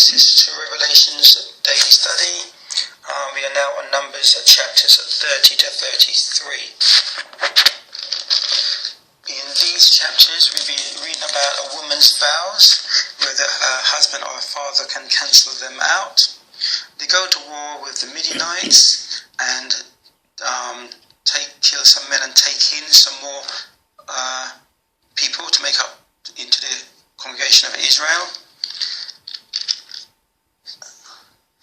Genesis to Revelations daily study. We are now on Numbers chapters 30 to 33. In these chapters we've been reading about a woman's vows, whether her husband or her father can cancel them out. They go to war with the Midianites and kill some men and take in some more people to make up into the congregation of Israel.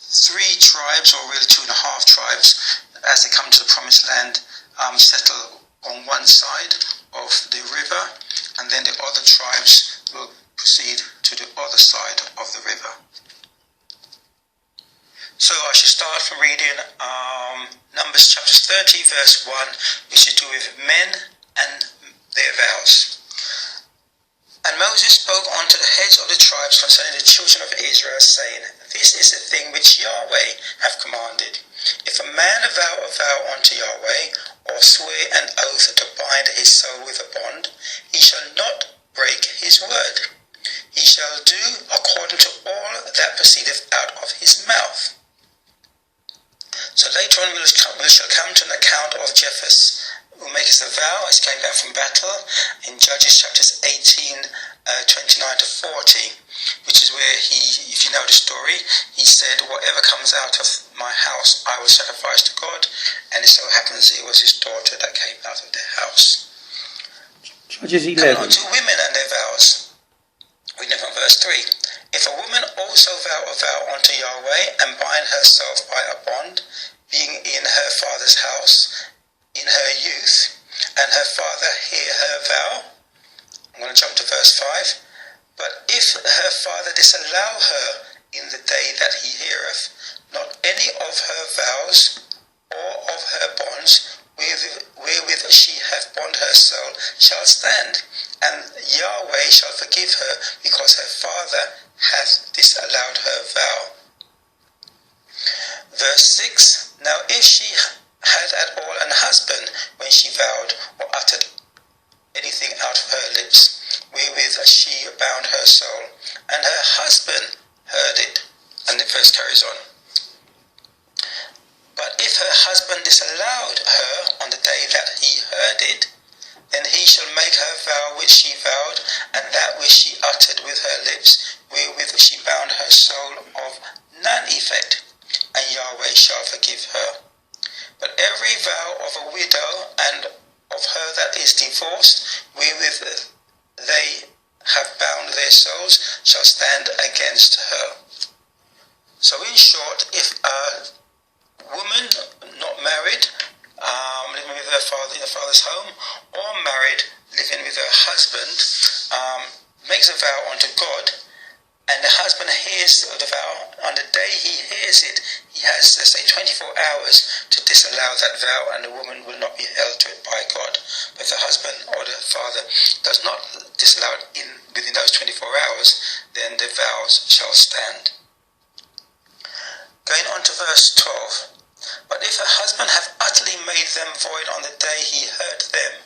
3 tribes, or really 2.5 tribes, as they come to the promised land, settle on one side of the river, and then the other tribes will proceed to the other side of the river. So I should start from reading Numbers chapter 30 verse 1, which is to do with men and their vows. And Moses spoke unto the heads of the tribes concerning the children of Israel, saying, This is the thing which Yahweh hath commanded. If a man vow a vow unto Yahweh, or swear an oath to bind his soul with a bond, he shall not break his word. He shall do according to all that proceedeth out of his mouth. So later on we shall come to an account of Jephthah, who makes a vow as he came back from battle in Judges chapters 18, 29 to 40, which is where he, if you know the story, he said, whatever comes out of my house I will sacrifice to God, and it so happens it was his daughter that came out of their house. Judges 11. Coming on to women and their vows. Reading from verse 3. If a woman also vow a vow unto Yahweh, and bind herself by a bond, being in her father's house, in her youth, and her father hear her vow. I'm going to jump to verse 5. But if her father disallow her in the day that he heareth, not any of her vows or of her bonds wherewith she hath bond her soul shall stand, and Yahweh shall forgive her, because her father hath disallowed her vow. Verse 6. Now if she had at all an husband when she vowed or uttered anything out of her lips, wherewith she bound her soul, and her husband heard it, and the verse carries on. But if her husband disallowed her on the day that he heard it, then he shall make her vow which she vowed, and that which she uttered with her lips, wherewith she bound her soul, of none effect, and Yahweh shall forgive her. But every vow of a widow and of her that is divorced, wherewith they have bound their souls, shall stand against her. So in short, if a woman not married, living with her father in her father's home, or married, living with her husband, makes a vow unto God, and the husband hears the vow, on the day he hears it, he has, let's say, 24 hours to disallow that vow, and the woman will not be held to it by God. But if the husband or the father does not disallow it within those 24 hours, then the vows shall stand. Going on to verse 12. But if her husband have utterly made them void on the day he heard them,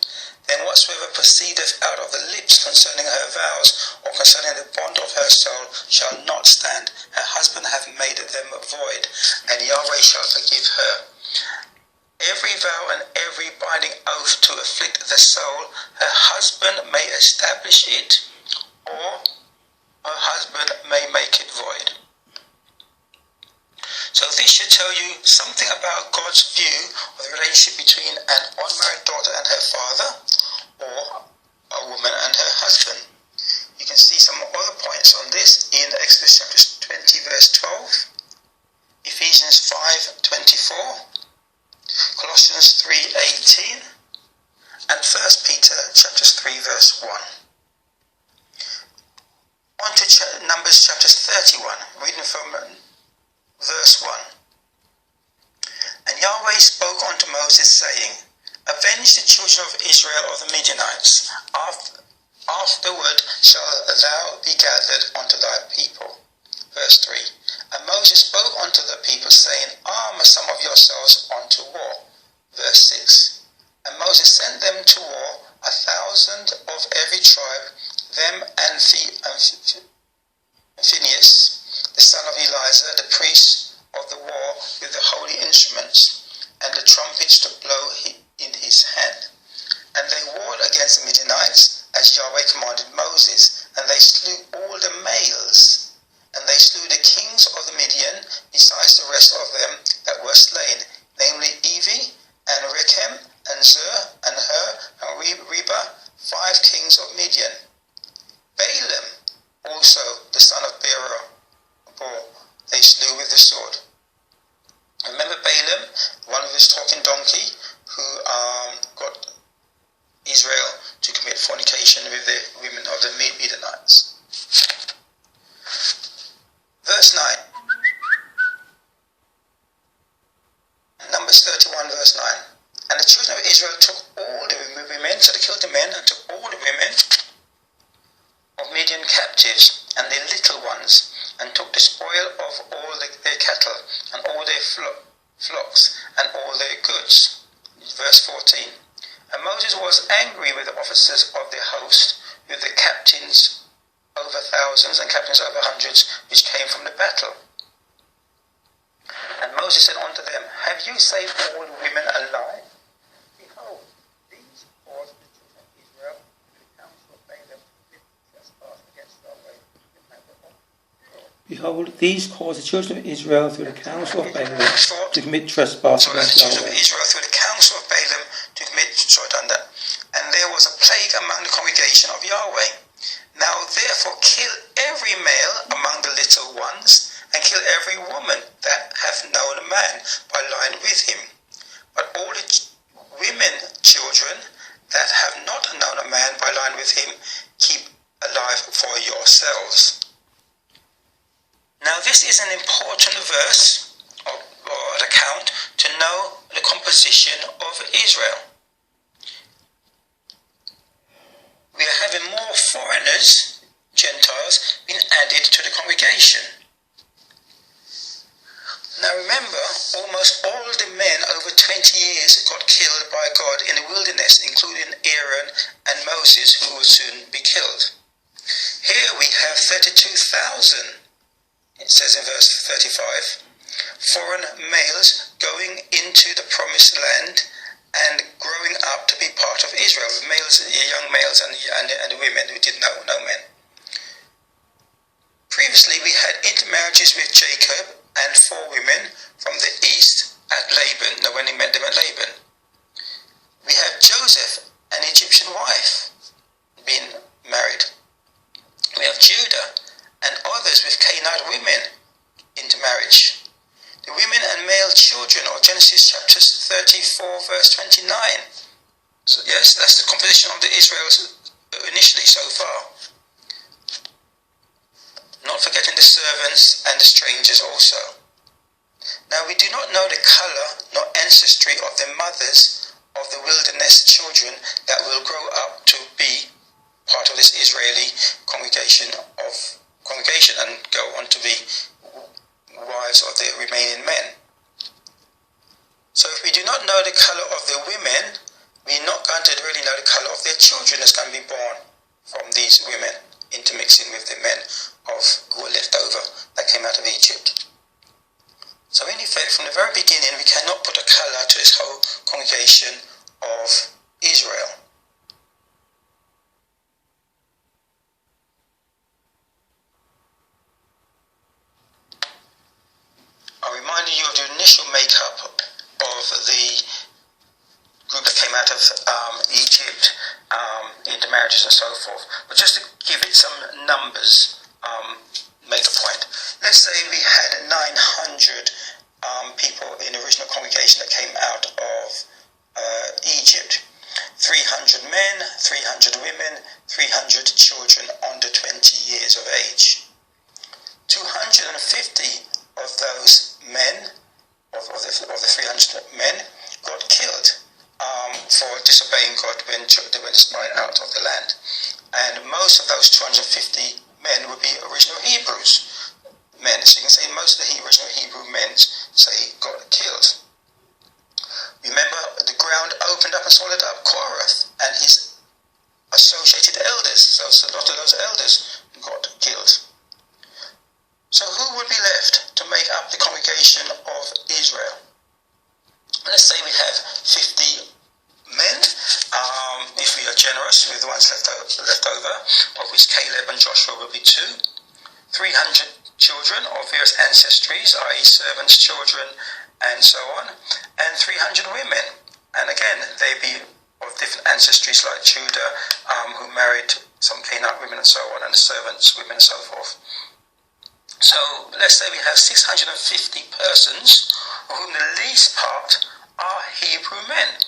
then whatsoever proceedeth out of the lips concerning her vows, or concerning the bond of her soul, shall not stand. Her husband hath made them void, and Yahweh shall forgive her. Every vow and every binding oath to afflict the soul, her husband may establish it, or her husband may make it void. So this should tell you something about God's view of the relationship between an unmarried daughter and her father, or a woman and her husband. You can see some other points on this in Exodus chapter 20 verse 12, Ephesians 5:24, Colossians 3:18, and 1 Peter chapters 3 verse 1. On to Numbers chapters 31, reading from verse 1. And Yahweh spoke unto Moses, saying, Avenge the children of Israel of the Midianites. Afterward shall thou be gathered unto thy people. Verse 3. And Moses spoke unto the people, saying, Arm some of yourselves unto war. Verse 6. And Moses sent them to war, 1,000 of every tribe, them and Phinehas, the son Eleazar, the priest of the war, with the holy instruments, and the trumpets to blow in his hand. And they warred against the Midianites, as Yahweh commanded Moses, and they slew all the males. And they slew the kings of the Midian, besides the rest of them that were slain, namely Evi, and Rechem, and Zur, and Hur, and Reba, 5 kings of Midian. Balaam also, the son of Beor, they slew with the sword. Remember Balaam, one with his talking donkey, who got Israel to commit fornication with the women of the Midianites. Verse 9. Numbers 31, verse 9. And the children of Israel took all the women, so they killed the men and took all the women of Midian captives and their little ones, and took the spoil of all their cattle and all their flocks and all their goods. Verse 14. And Moses was angry with the officers of their host, with the captains over thousands and captains over hundreds, which came from the battle. And Moses said unto them, Have you saved all the women alive? Behold, these caused the children of Israel to the council of Balaam to trespass against Yahweh. Behold, these caused the children of Israel through the counsel of Balaam to commit trespass against Yahweh. Israel through the counsel of Balaam to commit, and there was a plague among the congregation of Yahweh. Now therefore kill every male among the little ones, and kill every woman that hath known a man by lying with him. But all the women children that have not known a man by lying with him, keep alive for yourselves. Now this is an important verse or account to know the composition of Israel. We are having more foreigners, Gentiles, being added to the congregation. Now remember, almost all the men over 20 years got killed by God in the wilderness, including Aaron and Moses, who will soon be killed. Here we have 32,000. It says in verse 35, foreign males going into the promised land and growing up to be part of Israel, males, young males and the women who did know no men. Previously we had intermarriages with Jacob and 4 women from the east at Laban, when he met them at Laban. We have Joseph, an Egyptian wife, being married. We have Judah and others with Canaanite women into marriage. The women and male children of Genesis chapter 34 verse 29. So yes, that's the composition of the Israelites initially so far. Not forgetting the servants and the strangers also. Now we do not know the colour nor ancestry of the mothers of the wilderness children that will grow up to be part of this Israeli congregation and go on to be wives of the remaining men. So if we do not know the colour of the women, we're not going to really know the colour of their children that's going to be born from these women intermixing with the men who were left over that came out of Egypt. So in effect, from the very beginning, we cannot put a colour to this whole congregation of Israel. I'll remind you of the initial makeup of the group that came out of Egypt, intermarriages and so forth. But just to give it some numbers, make a point. Let's say we had 900 people in the original congregation that came out of Egypt. 300 men, 300 women, 300 children under 20 years of age. 250 of those men, of the 300 men, got killed for disobeying God when they went spied out of the land. And most of those 250 men would be original Hebrews men. So you can say most of the original Hebrew men got killed. Remember, the ground opened up and swallowed up Korath and his associated elders. So a lot of those elders got killed. So who would be left to make up the congregation of Israel. Let's say we have 50 men, if we are generous with the ones left over, of which Caleb and Joshua will be 2. 300 children of various ancestries, i.e. servants, children, and so on, and 300 women. And again, they be of different ancestries like Judah, who married some Canaanite women and so on, and the servants, women and so forth. So let's say we have 650 persons, of whom the least part are Hebrew men.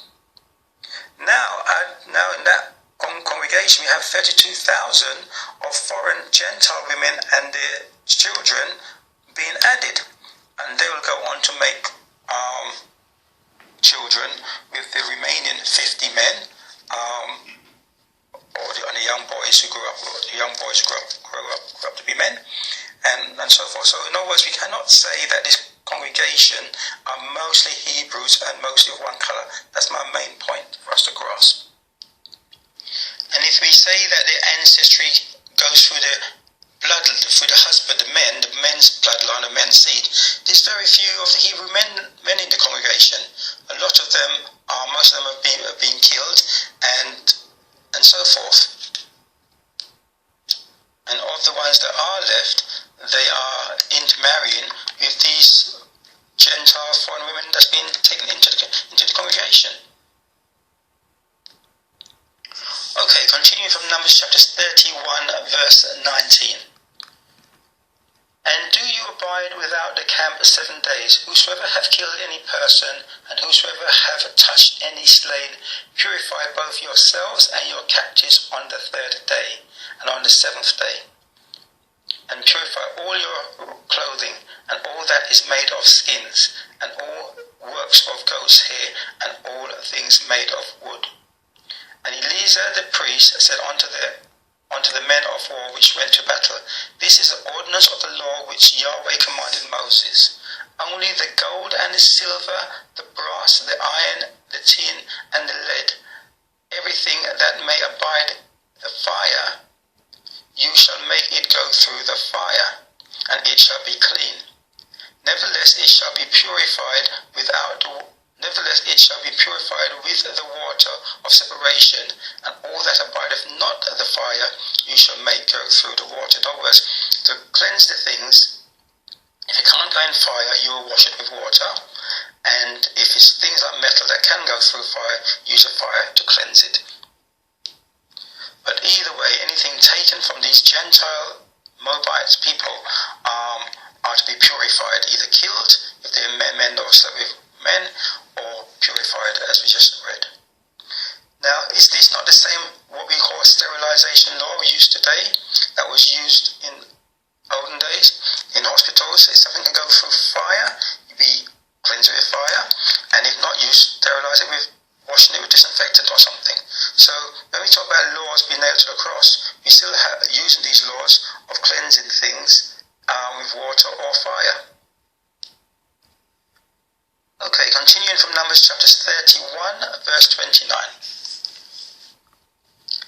Now in that congregation we have 32,000 of foreign Gentile women and their children being added, and they will go on to make children with the remaining 50 men, or the young boys who grow up to be men, and so forth. So in other words, we cannot say that this congregation are mostly Hebrews and mostly of one colour. That's my main point for us to grasp. And if we say that their ancestry goes through the blood, through the husband, the men's bloodline, the men's seed, there's very few of the Hebrew men in the congregation. A lot of them most of them have been killed, and so forth. And of the ones that are left, they are intermarrying with these Gentile foreign women that's been taken into the congregation. Okay, continuing from Numbers chapter 31, verse 19. And do you abide without the camp 7 days? Whosoever hath killed any person, and whosoever hath touched any slain, purify both yourselves and your captives on the 3rd day, and on the 7th day. And purify all your clothing, and all that is made of skins, and all works of goat's hair, and all things made of wood. And Eleazar the priest said unto the men of war which went to battle, This is the ordinance of the law which Yahweh commanded Moses. Only the gold and the silver, the brass, the iron, the tin, and the lead, everything that may abide the fire, you shall make it go through the fire, and it shall be clean. Nevertheless, it shall be purified with the water of separation, and all that abideth not the fire, you shall make go through the water. In other words, to cleanse the things, if it can't go in fire, you will wash it with water, and if it's things like metal that can go through fire, use a fire to cleanse it. But either way, anything taken from these Gentile Moabite people are to be purified, either killed if they're men or with men, or purified as we just read. Now, is this not the same what we call sterilization law we use today, that was used in olden days in hospitals? If something can go through fire, you be cleansed with fire, and if not, you sterilize it with washing it with disinfectant or something. So when we talk about laws being nailed to the cross, we still have using these laws of cleansing things with water or fire. Okay, continuing from Numbers chapter 31, verse 29.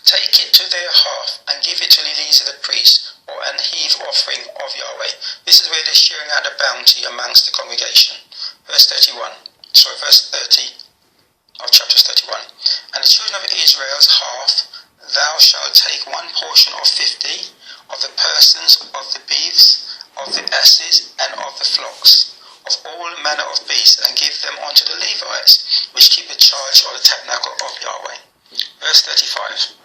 Take it to their half and give it to Eleazar the priest, or an heave offering of Yahweh. This is where they're sharing out the bounty amongst the congregation. Verse 30 of chapter 31. And the children of Israel's half, thou shalt take one portion of 50 of the persons of the beeves, of the asses, and of the flocks, of all manner of beasts, and give them unto the Levites, which keep the charge of the tabernacle of Yahweh. Verse 35.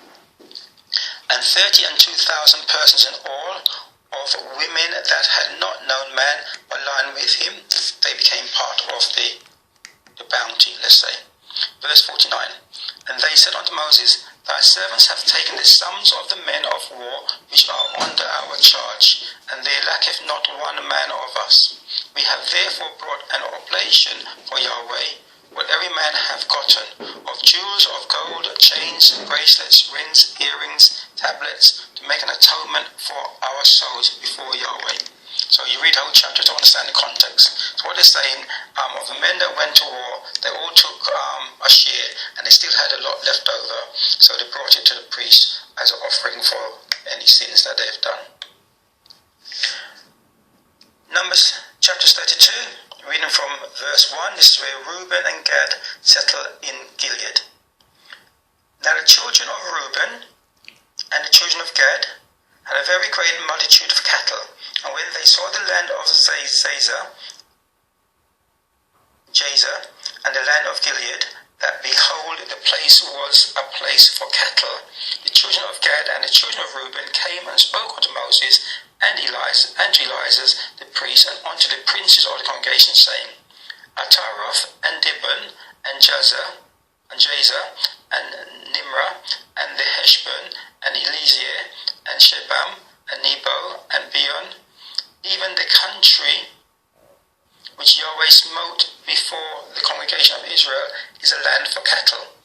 And 32,000 persons in all, of women that had not known man, were lying with him. They became part of the bounty, let's say. Verse 49. And they said unto Moses, Thy servants have taken the sums of the men of war which are under our charge, and there lacketh not one man of us. We have therefore brought an oblation for Yahweh, what every man hath gotten, of jewels of gold, chains, bracelets, rings, earrings, tablets, to make an atonement for our souls before Yahweh. So you read the whole chapter to understand the context. So what they're saying, of the men that went to war, they all took a share, and they still had a lot left over. So they brought it to the priest as an offering for any sins that they've done. Numbers chapters Reading from verse 1, this is where Ruben and Gad settle in Gilead. Now the children of Ruben and the children of Gad had a very great multitude of cattle, and when they saw the land of Jazer and the land of Gilead, that behold, the place was a place for cattle, the children of Gad and the children of Ruben came and spoke unto Moses and Eleazar the priest, and unto the princes of the congregation, saying, Ataroth and Dibon and Jazer and Nimrah and the Heshbon and Eleazar and Shebam and Nebo and Beon, even the country which Yahweh smote before the congregation of Israel, is a land for cattle.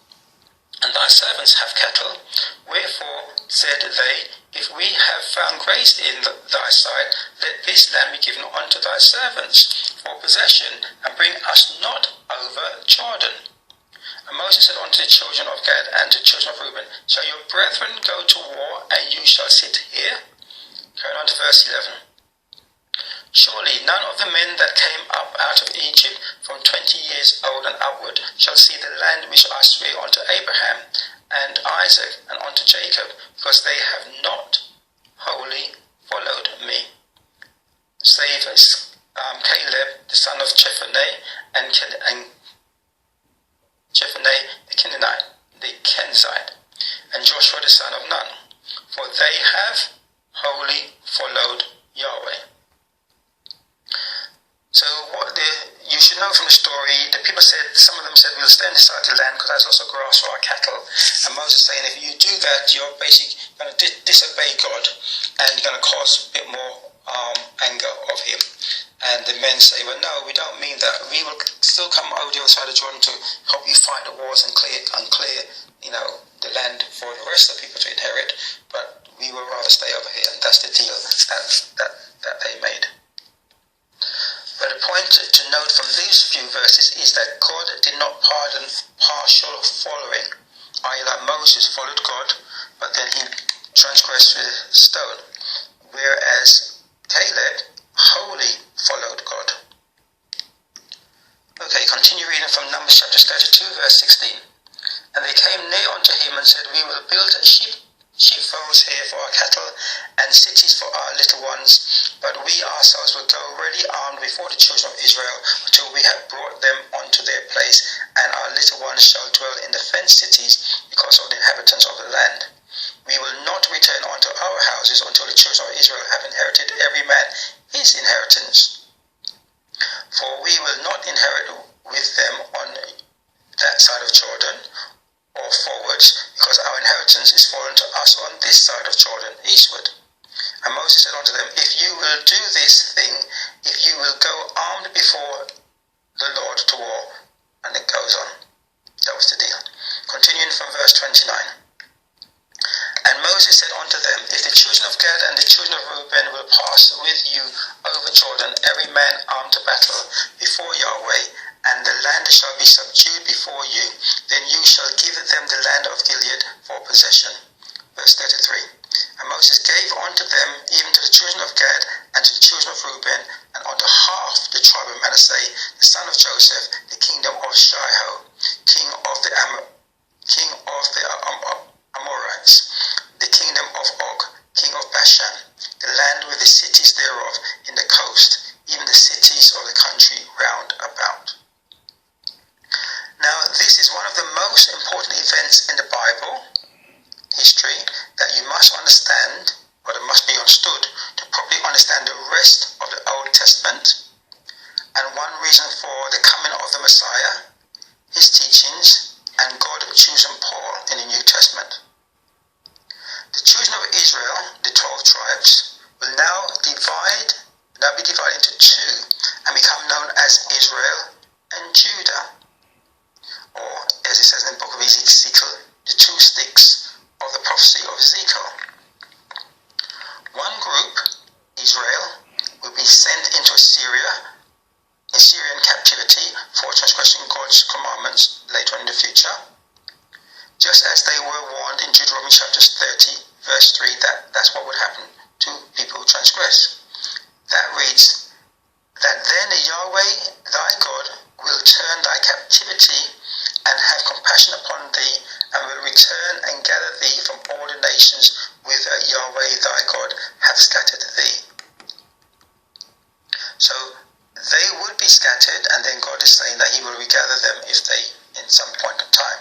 And thy servants have cattle. Wherefore said they, If we have found grace in thy sight, let this land be given unto thy servants for possession, and bring us not over Jordan. And Moses said unto the children of Gad and to the children of Reuben, Shall your brethren go to war, and you shall sit here? Going on to verse 11. Surely none of the men that came up out of Egypt from 20 years old and upward shall see the land which I swear unto Abraham and Isaac and unto Jacob, because they have not wholly followed me. Save Caleb the son of Jephunneh and Jephunneh the Kenizzite, and Joshua the son of Nun, for they have wholly followed Yahweh. So you should know from the story, the people said, some of them said, we'll stay on this side of the land because there's also grass for our cattle. And Moses saying, if you do that, you're basically going to disobey God, and you're going to cause a bit more anger of him. And the men say, well, no, we don't mean that. We will still come over the other side of Jordan to help you fight the wars and clear the land for the rest of the people to inherit. But we will rather stay over here, and that's the deal that they made. But the point to note from these few verses is that God did not pardon partial following, i.e. like Moses followed God, but then he transgressed with a stone, whereas Caleb wholly followed God. Okay, continue reading from Numbers chapter 32, verse 16. And they came near unto him and said, We will build sheepfolds here for our cattle, and cities for our little ones, but we ourselves will go ready armed before the children of Israel until we have brought them unto their place, and our little ones shall dwell in the fenced cities because of the inhabitants of the land. We will not return unto our houses until the children of Israel have inherited every man his inheritance. For we will not inherit with them on that side of Jordan, or forwards, because our inheritance is fallen to us on this side of Jordan, eastward. And Moses said unto them, If you will do this thing, if you will go armed before the Lord to war. And it goes on. That was the deal. Continuing from verse 29. And Moses said unto them, If the children of Gad and the children of Ruben will pass with you over Jordan, every man armed to battle before Yahweh, and the land shall be subdued before you, then you shall give them the land of Gilead for possession. Verse 33. And Moses gave unto them, even to the children of Gad and to the children of Ruben, and unto half the tribe of Manasseh, the son of Joseph, the kingdom of Shiloh, king of the Amorites, the kingdom of Og, king of Bashan, the land with the cities thereof in the coast, even the cities of the country round about. Now, this is one of the most important events in the Bible history that you must understand, or that must be understood, to properly understand the rest of the Old Testament. And one reason for the coming of the Messiah, his teachings, and God choosing Paul in the New Testament. The children of Israel, the 12 tribes, will now be divided into two and become known as Israel and Judah. Or, as it says in the book of Ezekiel, the two sticks of the prophecy of Ezekiel. One group, Israel, will be sent into Assyria in Syrian captivity for transgressing God's commandments later on in the future, just as they were warned in Deuteronomy chapter 30, verse 3, that's what would happen to people who transgress. That reads, that then Yahweh thy compassion upon thee, and will return and gather thee from all the nations whither Yahweh thy God hath scattered thee. So they would be scattered, and then God is saying that he will regather them if they, in some point of time.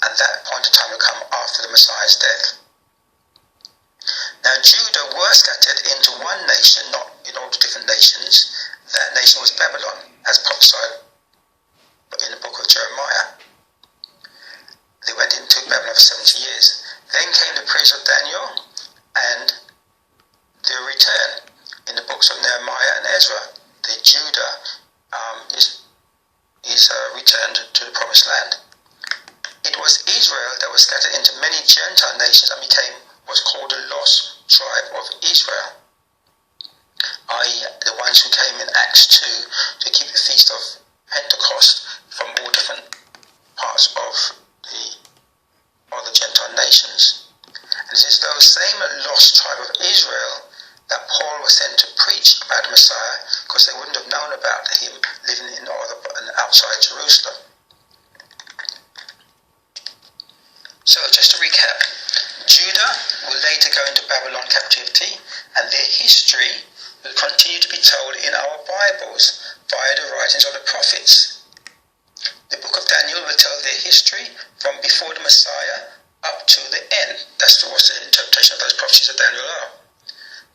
And that point of time will come after the Messiah's death. Now Judah were scattered into one nation, not in all the different nations. That nation was Babylon, as prophesied in the book of Jeremiah. They went into Babylon for 70 years. Then came the praise of Daniel and the return in the books of Nehemiah and Ezra. The Judah is returned to the promised land. It was Israel that was scattered into many Gentile nations and became what's called the lost tribe of Israel, i.e. the ones who came in Acts 2 to keep the feast of Pentecost from all different parts of the Gentile nations. And it is those same lost tribe of Israel that Paul was sent to preach about the Messiah, because they wouldn't have known about him living in outside Jerusalem. So just to recap, Judah will later go into Babylon captivity, and their history will continue to be told in our Bibles via the writings of the prophets. The book of Daniel will tell their history from before the Messiah up to the end. That's what the interpretation of those prophecies of Daniel are.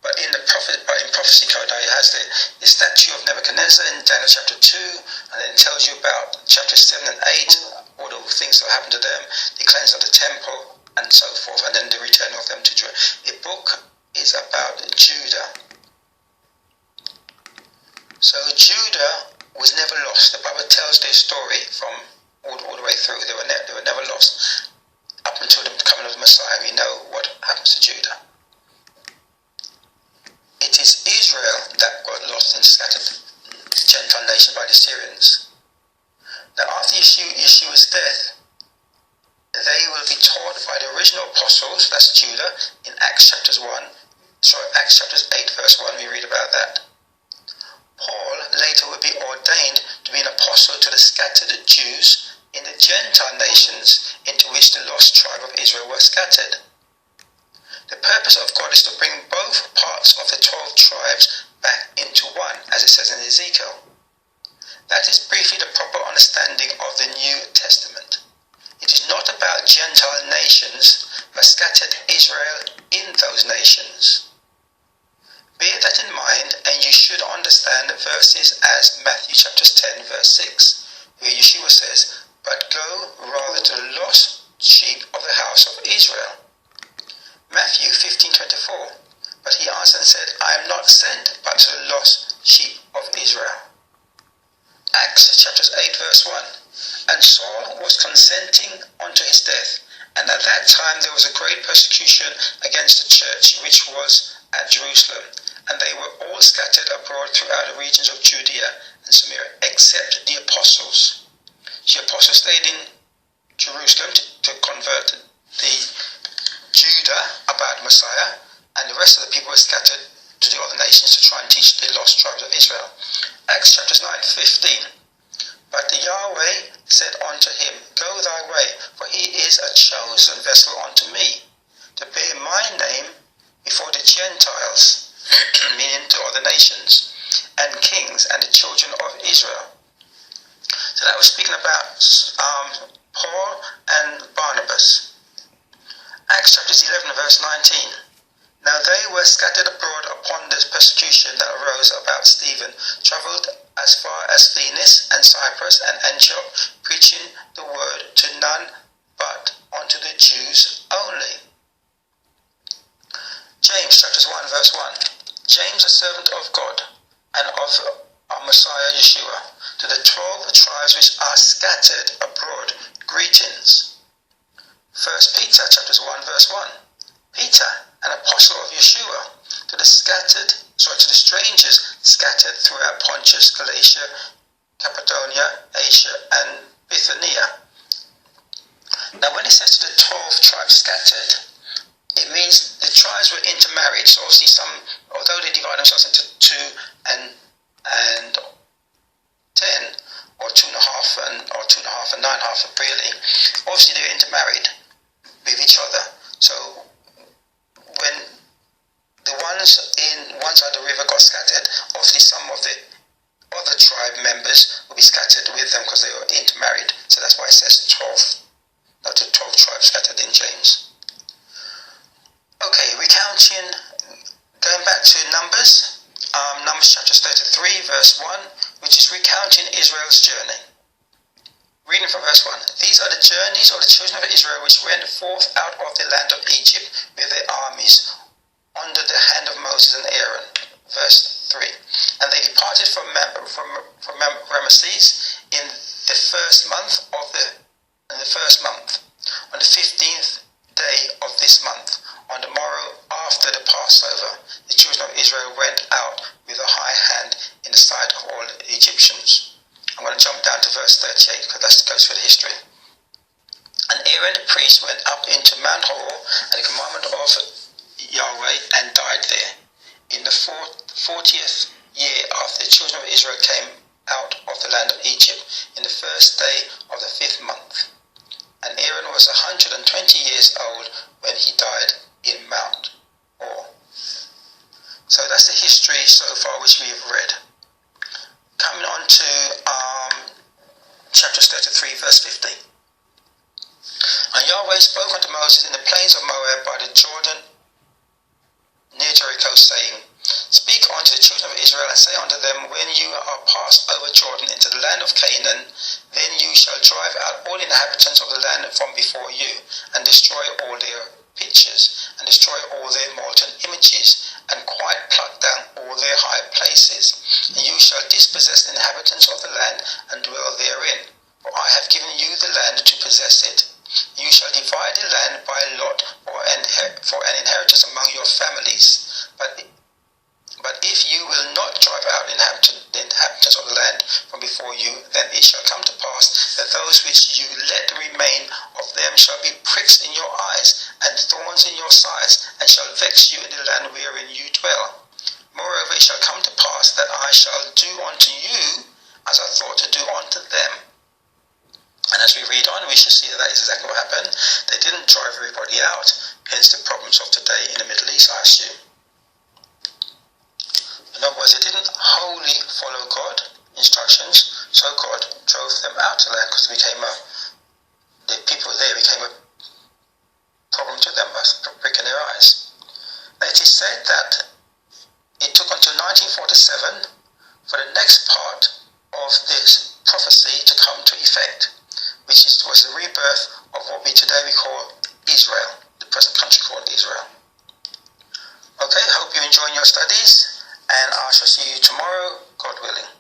But in prophecy code, it has the statue of Nebuchadnezzar in Daniel chapter 2, and then it tells you about chapters 7 and 8, all the things that happened to them, the cleansing of the temple, and so forth, and then the return of them to Jerusalem. The book is about Judah. So Judah was never lost. The Bible tells their story from all the way through. They were never lost. Up until the coming of the Messiah, we know what happens to Judah. It is Israel that got lost and scattered the Gentile nation by the Syrians. Now after Yeshua's death, they will be taught by the original apostles, that's Judah, in Acts chapters 8 verse 1, we read about that. Paul later will be ordained to be an apostle to the scattered Jews in the Gentile nations into which the lost tribe of Israel were scattered. The purpose of God is to bring both parts of the 12 tribes back into one, as it says in Ezekiel. That is briefly the proper understanding of the New Testament. It is not about Gentile nations, but scattered Israel in those nations. Bear that in mind, and you should understand the verses as Matthew chapter 10 verse 6, where Yeshua says, "But go rather to the lost sheep of the house of Israel." Matthew 15:24, "But he answered and said, I am not sent but to the lost sheep of Israel." Acts chapters 8 verse 1, "And Saul was consenting unto his death, and at that time there was a great persecution against the church which was at Jerusalem, and they were all scattered abroad throughout the regions of Judea and Samaria, except the apostles." The apostles stayed in Jerusalem to convert the Judah about Messiah, and the rest of the people were scattered to the other nations to try and teach the lost tribes of Israel. Acts chapters 9:15, "But the Yahweh said unto him, Go thy way, for he is a chosen vessel unto me, to bear my name before the Gentiles," meaning the other nations, "and kings and the children of Israel." So that was speaking about Paul and Barnabas. Acts chapter 11 verse 19, "Now they were scattered abroad upon the persecution that arose about Stephen, travelled as far as Phoenix and Cyprus and Antioch, preaching the word to none but unto the Jews only." James chapter 1 verse 1, "James, a servant of God and of our Messiah Yeshua, to the 12 tribes which are scattered abroad, greetings." 1 Peter chapters 1 verse 1, "Peter, an apostle of Yeshua, to the strangers scattered throughout Pontus, Galatia, Cappadocia, Asia, and Bithynia." Now when it says to the 12 tribes scattered, it means the tribes were intermarried. So obviously although they divide themselves into 2 and 10, or 2.5 and 9.5 really. Obviously they're intermarried with each other. So when the ones in one side of the river got scattered, obviously some of the other tribe members will be scattered with them because they were intermarried. So that's why it says 12 tribes scattered in James. Okay, recounting, going back to Numbers chapter 33 verse 1, which is recounting Israel's journey. Reading from verse 1. These are the journeys of the children of Israel which went forth out of the land of Egypt with their armies under the hand of Moses and Aaron. Verse 3. And they departed from Ramesses in the first month on the 15th day of this month. On the morrow after the Passover, the children of Israel went out with a high hand in the sight of all the Egyptians. I'm going to jump down to verse 38 because that goes through the history. And Aaron the priest went up into Mount Hor at the commandment of Yahweh and died there. In the 40th year after the children of Israel came out of the land of Egypt, in the first day of the 5th month. And Aaron was 120 years old when he died in Mount Hor. So that's the history so far which we have read. Coming on to chapter 33 verse 15. And Yahweh spoke unto Moses in the plains of Moab by the Jordan near Jericho, saying, Speak unto the children of Israel, and say unto them, When you are passed over Jordan into the land of Canaan, then you shall drive out all inhabitants of the land from before you, and destroy all their pictures, and destroy all their molten images, and quite pluck down all their high places. And you shall dispossess the inhabitants of the land, and dwell therein. For I have given you the land to possess it. You shall divide the land by lot for an inheritance among your families. But if you will not drive out the inhabitants of the land from before you, then it shall come to pass that those which you let remain of them shall be pricks in your eyes, and thorns in your sides, and shall vex you in the land wherein you dwell. Moreover, it shall come to pass that I shall do unto you as I thought to do unto them. And as we read on, we shall see that is exactly what happened. They didn't drive everybody out, hence the problems of today in the Middle East, I assume. In other words, they didn't wholly follow God's instructions, so God drove them out to land because the people there became a problem to them, a brick in their eyes. Now it is said that it took until 1947 for the next part of this prophecy to come to effect, which was the rebirth of what we today call Israel, the present country called Israel. Okay, hope you're enjoying your studies, and I shall see you tomorrow, God willing.